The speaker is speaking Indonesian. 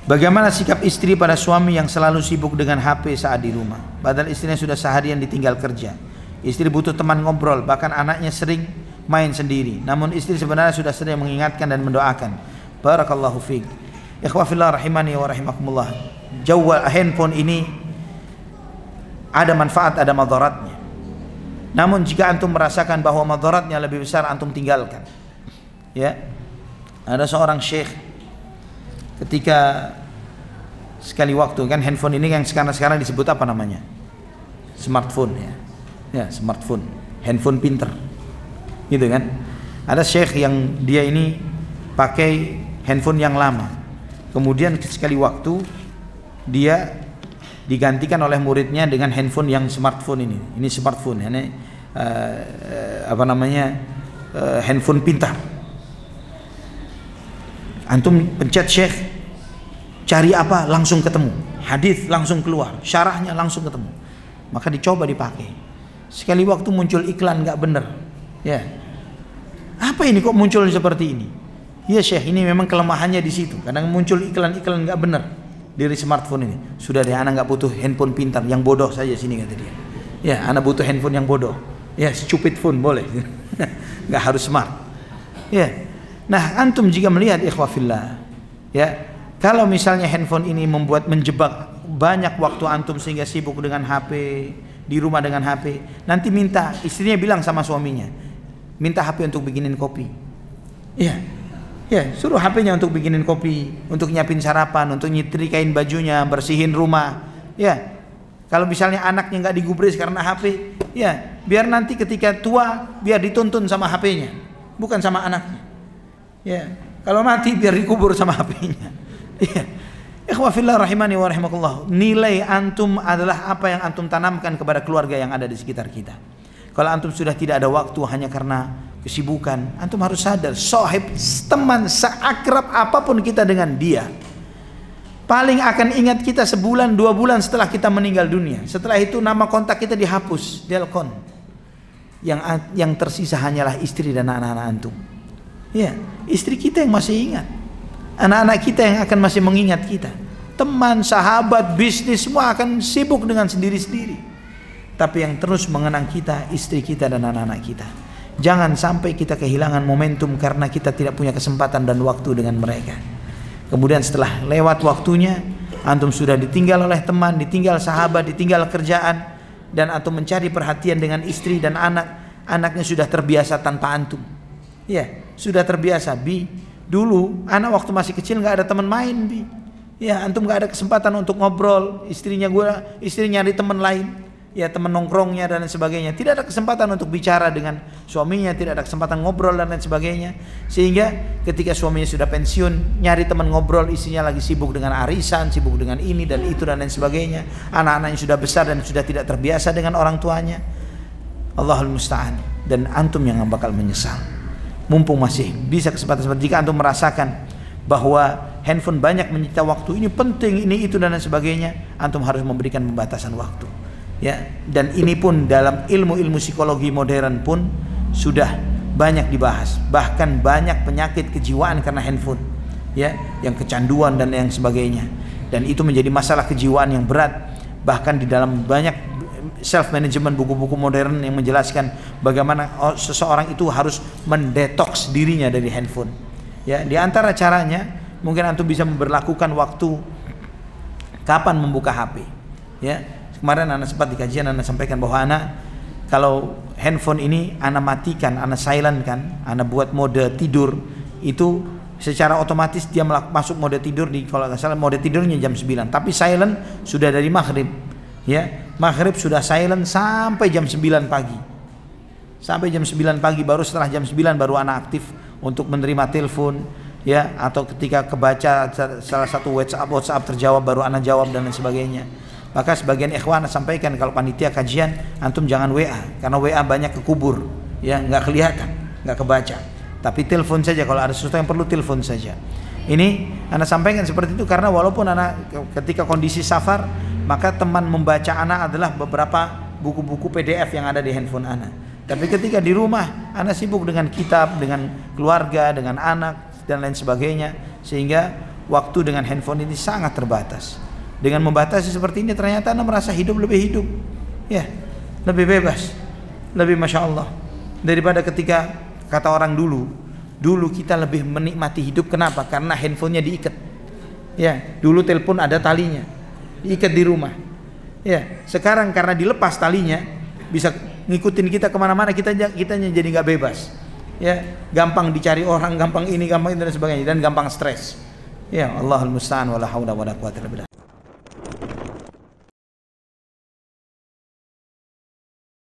Bagaimana sikap istri pada suami yang selalu sibuk dengan HP saat di rumah? Padahal istrinya sudah seharian ditinggal kerja. Istri butuh teman ngobrol, bahkan anaknya sering main sendiri. Namun istri sebenarnya sudah sering mengingatkan dan mendoakan. Barakallahu fiik. Ikhwah fillah rahimani wa rahimakumullah. Handphone ini ada manfaat, ada madaratnya. Namun jika antum merasakan bahwa madaratnya lebih besar, antum tinggalkan. Ya. Ada seorang syekh ketika sekali waktu, kan handphone ini yang sekarang disebut apa namanya? Smartphone ya. Ya, smartphone, handphone pinter. Gitu kan? Ada syekh yang dia ini pakai handphone yang lama. Kemudian sekali waktu dia digantikan oleh muridnya dengan handphone yang smartphone ini. Ini smartphone, ini handphone pintar. Antum pencet syekh, cari apa langsung ketemu, hadis langsung keluar, syarahnya langsung ketemu. Maka dicoba dipakai. Sekali waktu muncul iklan nggak bener, ya. Apa ini kok muncul seperti ini? Ya syekh, ini memang kelemahannya di situ. Kadang muncul iklan-iklan nggak bener dari smartphone ini. Sudah deh, anak nggak butuh handphone pintar, yang bodoh saja sini kata dia. Ya, anak butuh handphone yang bodoh. Ya, stupid phone boleh, nggak harus smart. Ya. Nah, antum jika melihat ikhwah fillah, ya, kalau misalnya handphone ini menjebak banyak waktu antum sehingga sibuk dengan HP, di rumah dengan HP, nanti minta, istrinya bilang sama suaminya, minta HP untuk bikinin kopi. Ya, ya, suruh HP-nya untuk bikinin kopi, untuk nyiapin sarapan, untuk nyetrikain bajunya, bersihin rumah. Ya, kalau misalnya anaknya nggak digubris karena HP, ya, biar nanti ketika tua biar dituntun sama HP-nya, bukan sama anaknya. Ya, kalau mati biar dikubur sama HP-nya. Ya. Ikhwah fillah rahimani wa rahimakumullah. Nilai antum adalah apa yang antum tanamkan kepada keluarga yang ada di sekitar kita. Kalau antum sudah tidak ada waktu hanya karena kesibukan, antum harus sadar, sahib, teman seakrab apapun kita dengan dia, paling akan ingat kita sebulan, 2 bulan setelah kita meninggal dunia. Setelah itu nama kontak kita dihapus, delkon. Yang tersisa hanyalah istri dan anak-anak antum. Ya, istri kita yang masih ingat. Anak-anak kita yang akan masih mengingat kita. Teman, sahabat, bisnis semua akan sibuk dengan sendiri-sendiri. Tapi yang terus mengenang kita, istri kita dan anak-anak kita. Jangan sampai kita kehilangan momentum karena kita tidak punya kesempatan dan waktu dengan mereka. Kemudian setelah lewat waktunya, antum sudah ditinggal oleh teman, ditinggal sahabat, ditinggal kerjaan, dan antum mencari perhatian dengan istri dan anak. Anaknya sudah terbiasa tanpa antum. Ya, sudah terbiasa. Dulu anak waktu masih kecil nggak ada teman main, ya, antum nggak ada kesempatan untuk ngobrol, istri nyari teman lain, ya, teman nongkrongnya dan lain sebagainya, tidak ada kesempatan untuk bicara dengan suaminya, tidak ada kesempatan ngobrol dan lain sebagainya, sehingga ketika suaminya sudah pensiun, nyari teman ngobrol, istrinya lagi sibuk dengan arisan, sibuk dengan ini dan itu dan lain sebagainya, anak-anaknya sudah besar dan sudah tidak terbiasa dengan orang tuanya. Allahul musta'an. Dan antum yang bakal menyesal. Mumpung masih bisa kesempatan seperti jika antum merasakan bahwa handphone banyak menyita waktu, ini penting, ini itu dan lain sebagainya, antum harus memberikan pembatasan waktu, ya. Dan ini pun dalam ilmu-ilmu psikologi modern pun sudah banyak dibahas, bahkan banyak penyakit kejiwaan karena handphone, ya, yang kecanduan dan yang sebagainya, dan itu menjadi masalah kejiwaan yang berat. Bahkan di dalam banyak self management, buku-buku modern yang menjelaskan bagaimana seseorang itu harus mendetoks dirinya dari handphone. Ya, di antara caranya mungkin antum bisa memberlakukan waktu kapan membuka HP. Ya, kemarin anak sempat di kajian anak sampaikan bahwa anak kalau handphone ini anak matikan, anak silent kan, anak buat mode tidur, itu secara otomatis dia masuk mode tidur kalau nggak salah mode tidurnya jam 9, tapi silent sudah dari maghrib. Ya, maghrib sudah silent sampai jam 9 pagi. Sampai jam 9 pagi, baru setelah jam 9 baru anak aktif untuk menerima telepon, ya, atau ketika kebaca salah satu WhatsApp terjawab baru anak jawab dan lain sebagainya. Maka sebagian ikhwan sampaikan kalau panitia kajian antum jangan WA, karena WA banyak kekubur, ya, nggak kelihatan, nggak kebaca. Tapi telepon saja, kalau ada sesuatu yang perlu telepon saja. Ini anak sampaikan seperti itu karena walaupun anak ketika kondisi safar, maka teman membaca anak adalah beberapa buku-buku PDF yang ada di handphone anak. Tapi ketika di rumah, anak sibuk dengan kitab, dengan keluarga, dengan anak dan lain sebagainya, sehingga waktu dengan handphone ini sangat terbatas. Dengan membatasi seperti ini ternyata Anda merasa lebih hidup, ya, lebih bebas, lebih masya Allah daripada ketika kata orang dulu kita lebih menikmati hidup. Kenapa? Karena handphonenya diikat. Ya, dulu telepon ada talinya, diikat di rumah. Ya, sekarang karena dilepas talinya bisa ngikutin kita kemana-mana, kitanya jadi nggak bebas. Ya, gampang dicari orang, gampang ini, gampang itu dan sebagainya, dan gampang stres. Ya, Allahul musta'an wala haula wala quwwata illa billah.